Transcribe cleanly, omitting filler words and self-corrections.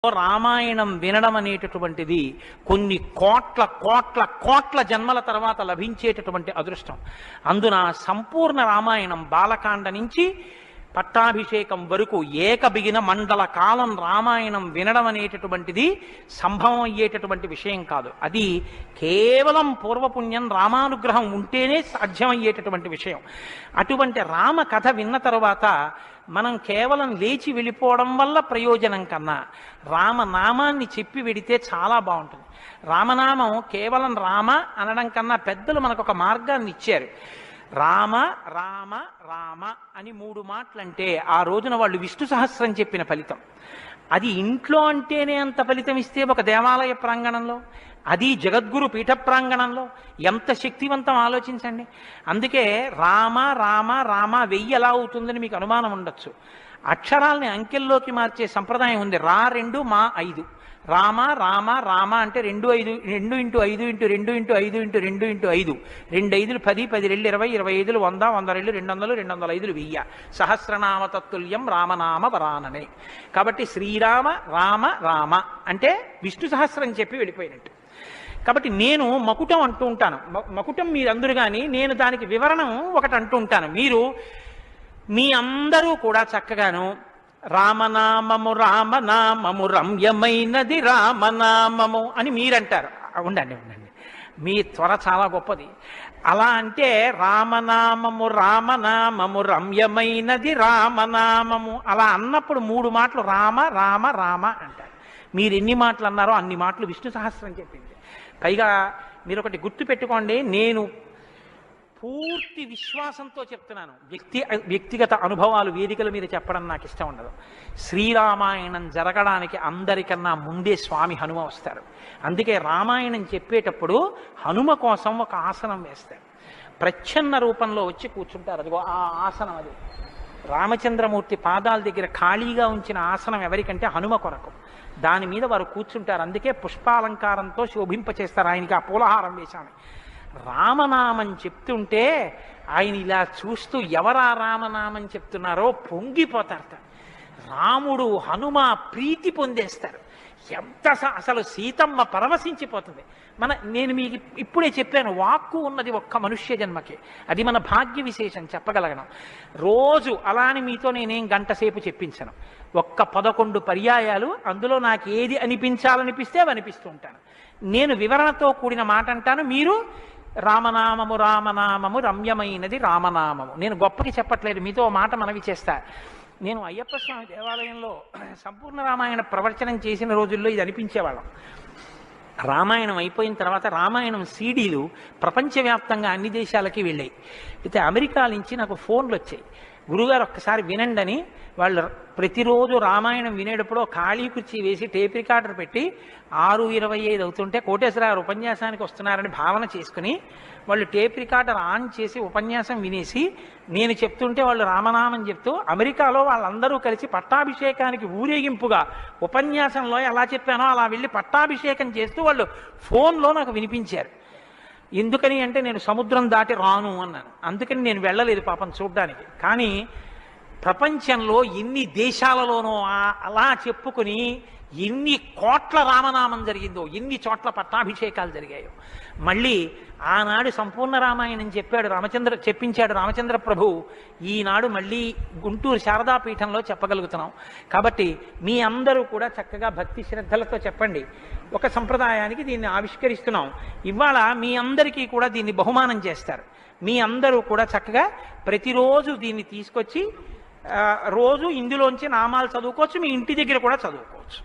రామాయణం వినడం అనేటటువంటిది కొన్ని కోట్ల కోట్ల కోట్ల జన్మల తర్వాత లభించేటటువంటి అదృష్టం. అందున సంపూర్ణ రామాయణం బాలకాండ నుంచి పట్టాభిషేకం వరకు ఏకబిగిన మండల కాలం రామాయణం వినడం అనేటటువంటిది సంభవం అయ్యేటటువంటి విషయం కాదు. అది కేవలం పూర్వపుణ్యం రామానుగ్రహం ఉంటేనే సాధ్యమయ్యేటటువంటి విషయం. అటువంటి రామ కథ విన్న తరువాత మనం కేవలం లేచి వెళ్ళిపోవడం వల్ల ప్రయోజనం కన్నా రామనామాన్ని చెప్పి వెడితే చాలా బాగుంటుంది. రామనామం కేవలం రామ అనడం కన్నా పెద్దలు మనకు ఒక మార్గాన్ని ఇచ్చారు. రామ రామ రామ అని 3 మాటలంటే ఆ రోజున వాళ్ళు విష్ణు సహస్రం చెప్పిన ఫలితం. అది ఇంట్లో అంటేనే అంత ఫలితం ఇస్తే ఒక దేవాలయ ప్రాంగణంలో, అది జగద్గురు పీఠ ప్రాంగణంలో ఎంత శక్తివంతం ఆలోచించండి. అందుకే రామ రామ రామ 1000 ఎలా అవుతుందని మీకు అనుమానం ఉండొచ్చు. అక్షరాల్ని అంకెల్లోకి మార్చే సంప్రదాయం ఉంది. 2 మా 5 రామ రామ రామ అంటే 2 5 2 × 5 × 2 × 5 × 2 × 5 2 5 10 10 2 20 20 100 100 200 205 1000 సహస్రనామ తత్తుల్యం రామనామ వరాననే. కాబట్టి శ్రీరామ రామ రామ అంటే విష్ణు సహస్రం చెప్పి వెళ్ళిపోయినట్టు. కాబట్టి నేను మకుటం అంటూ ఉంటాను. మకుటం మీరందరూ కానీ నేను దానికి వివరణం ఒకటి అంటూ ఉంటాను. మీరు మీ అందరూ కూడా చక్కగాను రామనామము రామనామము రమ్యమైనది రామనామము అని మీరంటారు. ఉండండి ఉండండి, మీ త్వర చాలా గొప్పది. అలా అంటే రామనామము రామనామము రమ్యమైనది రామనామము అలా అన్నప్పుడు 3 మాటలు రామ రామ రామ అంటారు. మీరు ఎన్ని మాటలు అన్నారో అన్ని మాటలు విష్ణు సహస్రం చెప్పింది. పైగా మీరు ఒకటి గుర్తు పెట్టుకోండి, నేను పూర్తి విశ్వాసంతో చెప్తున్నాను. వ్యక్తిగత అనుభవాలు వేదికల మీద చెప్పడం నాకు ఇష్టం ఉండదు. శ్రీరామాయణం జరగడానికి అందరికన్నా ముందే స్వామి హనుమ వస్తారు. అందుకే రామాయణం చెప్పేటప్పుడు హనుమ కోసం ఒక ఆసనం వేస్తారు. ప్రచ్ఛన్న రూపంలో వచ్చి కూర్చుంటారు. అదిగో ఆ ఆసనం, అది రామచంద్రమూర్తి పాదాల దగ్గర ఖాళీగా ఉంచిన ఆసనం ఎవరికంటే హనుమ కొరకు. దాని మీద వారు కూర్చుంటారు. అందుకే పుష్పాలంకారంతో శోభింపచేస్తారు. ఆయనకి ఆ పూలహారం వేశాను. రామనామం చెప్తుంటే ఆయన ఇలా చూస్తూ ఎవరా రామనామం చెప్తున్నారో పొంగిపోతారట. రాముడు హనుమ ప్రీతి పొందేస్తారు. ఎంత అసలు సీతమ్మ పరవశించిపోతుంది. నేను మీకు ఇప్పుడే చెప్పాను, వాక్కు ఉన్నది ఒక్క మనుష్య జన్మకే. అది మన భాగ్య విశేషం చెప్పగలగడం. రోజు అలాని మీతో నేనేం గంట సేపు చెప్పించను. ఒక్క 11 పర్యాయాలు అందులో నాకు ఏది అనిపించాలనిపిస్తే అవి అనిపిస్తూ ఉంటాను. నేను వివరణతో కూడిన మాట అంటాను, మీరు రామనామము రామనామము రమ్యమైనది రామనామము. నేను గొప్పకి చెప్పట్లేదు, మీతో మాట మనవి చేస్తా. నేను అయ్యప్ప స్వామి దేవాలయంలో సంపూర్ణ రామాయణ ప్రవచనం చేసిన రోజుల్లో ఇది అనిపించేవాళ్ళం. రామాయణం అయిపోయిన తర్వాత రామాయణం సీడీలు ప్రపంచవ్యాప్తంగా అన్ని దేశాలకి వెళ్ళాయి. అయితే అమెరికా నుంచి నాకు ఫోన్లు వచ్చాయి, గురుగారు ఒక్కసారి వినండి అని. వాళ్ళు ప్రతిరోజు రామాయణం వినేటప్పుడు ఖాళీ కుర్చీ వేసి టేప్ రికార్డర్ పెట్టి 6:25 అవుతుంటే కోటేశ్వరరావు ఉపన్యాసానికి వస్తున్నారని భావన చేసుకుని వాళ్ళు టేప్ రికార్డర్ ఆన్ చేసి ఉపన్యాసం వినేసి నేను చెప్తుంటే వాళ్ళు రామనామం చెప్తూ అమెరికాలో వాళ్ళందరూ కలిసి పట్టాభిషేకానికి ఊరేగింపుగా ఉపన్యాసంలో ఎలా చెప్పానో అలా వెళ్ళి పట్టాభిషేకం చేస్తూ వాళ్ళు ఫోన్లో నాకు వినిపించారు. ఎందుకని అంటే నేను సముద్రం దాటి రాను అన్నాను. అందుకని నేను వెళ్ళలేదు పాపం చూడ్డానికి. కానీ ప్రపంచంలో ఎన్ని దేశాలలోనో అలా చెప్పుకుని ఎన్ని కోట్ల రామనామం జరిగిందో, ఎన్ని చోట్ల పట్టాభిషేకాలు జరిగాయో. మళ్ళీ ఆనాడు సంపూర్ణ రామాయణం చెప్పించాడు రామచంద్ర ప్రభు. ఈనాడు మళ్ళీ గుంటూరు శారదాపీఠంలో చెప్పగలుగుతున్నాం. కాబట్టి మీ అందరూ కూడా చక్కగా భక్తి శ్రద్ధలతో చెప్పండి. ఒక సంప్రదాయానికి దీన్ని ఆవిష్కరిస్తున్నాం. ఇవాళ మీ అందరికీ కూడా దీన్ని బహుమానం చేస్తారు. మీ అందరూ కూడా చక్కగా ప్రతిరోజు దీన్ని తీసుకొచ్చి రోజు ఇందులోంచి నామాలు చదువుకోవచ్చు. మీ ఇంటి దగ్గర కూడా చదువుకోవచ్చు.